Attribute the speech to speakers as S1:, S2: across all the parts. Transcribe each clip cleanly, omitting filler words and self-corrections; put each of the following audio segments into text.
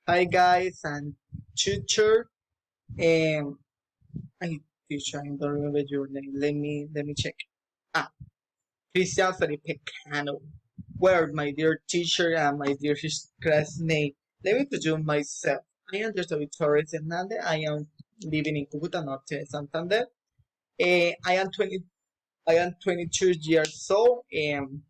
S1: Hi guys, I'm teacher and I teacher. I don't remember your name. Let me check. Ah, Christian Felipe Cano. Well, my dear teacher and my dear classmate, let me introduce myself. I am José Torres Hernandez. I am living in Cúcuta Norte, Santander. I am 20. I am 22 years old and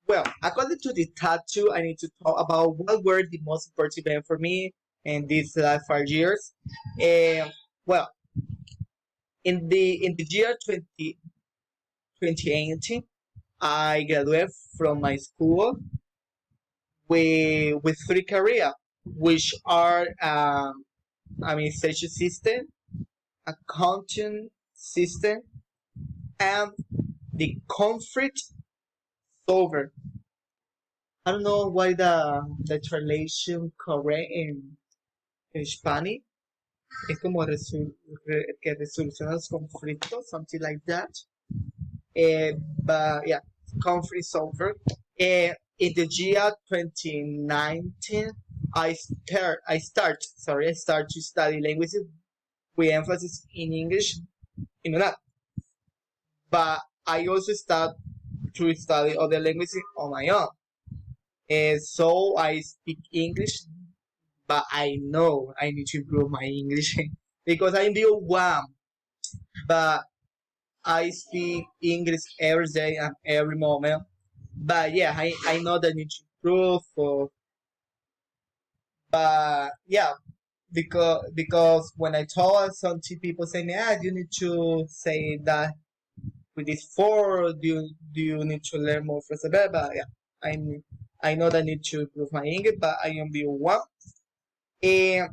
S1: well, according to the tattoo, I need to talk about what were the most important events for me in these last 5 years. And well, in the year 2018, I graduated from my school with three careers, which are administration system, accounting system, and the conflict solver. I don't know why the translation correct in Spanish. Es como que resoluciona los conflictos, something like that. But yeah, conflict solver. In the year 2019, I start to study languages with emphasis in English in that. But I also start to study other languages on my own. So I speak English, but I know I need to improve my English because I'm B1, but I speak English every day and every moment. But yeah, I know that I need to improve. But yeah, because when I told some people say me, you need to say that with this four, do you need to learn more phrase? But yeah, I know that I need to improve my English, but I am B1. And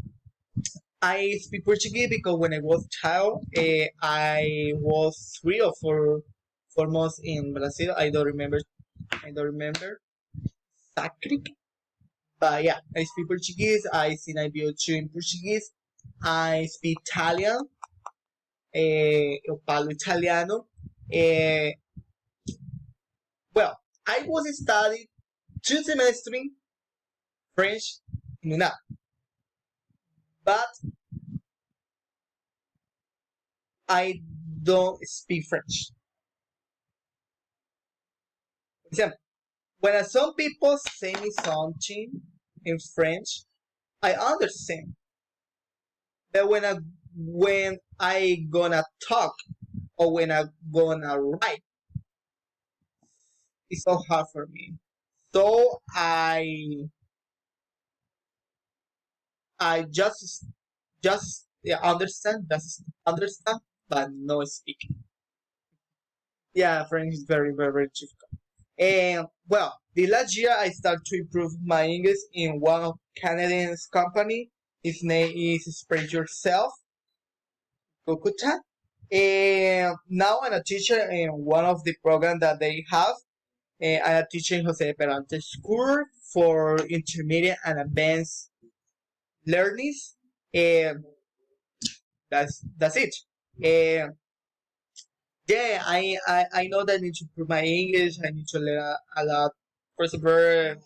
S1: I speak Portuguese because when I was child, I was 3 or 4 months in Brazil. I don't remember exactly, but yeah, I speak Portuguese. I sing IBO2 in Portuguese. I speak Italian. Eu parlo italiano. Eh, well, I was studying 2 semesters French in UNA, but I don't speak French. For example, when some people say me something in French, I understand. But when I gonna talk or when I gonna write, it's so hard for me. So I just yeah, understand, but no speaking. Yeah, French is very very very difficult. And well, the last year I started to improve my English in one of Canadian's company. His name is Spread Yourself, Kukuta. And now I'm a teacher in one of the programs that they have. I'm a teacher in Jose Perante School for intermediate and advanced learners. And that's it. And yeah, I know that I need to improve my English. I need to learn a lot. First of all,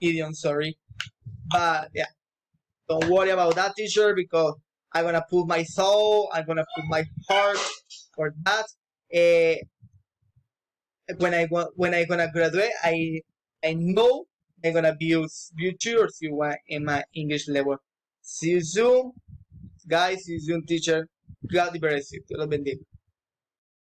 S1: idiom, sorry. But yeah, don't worry about that, teacher, because I'm gonna put my soul, I'm gonna put my heart for that. Uh, when I gonna graduate, I know I'm gonna be two or C1 in my English level. See you soon, guys. See you soon, teacher. God bless you. Dios los bendiga.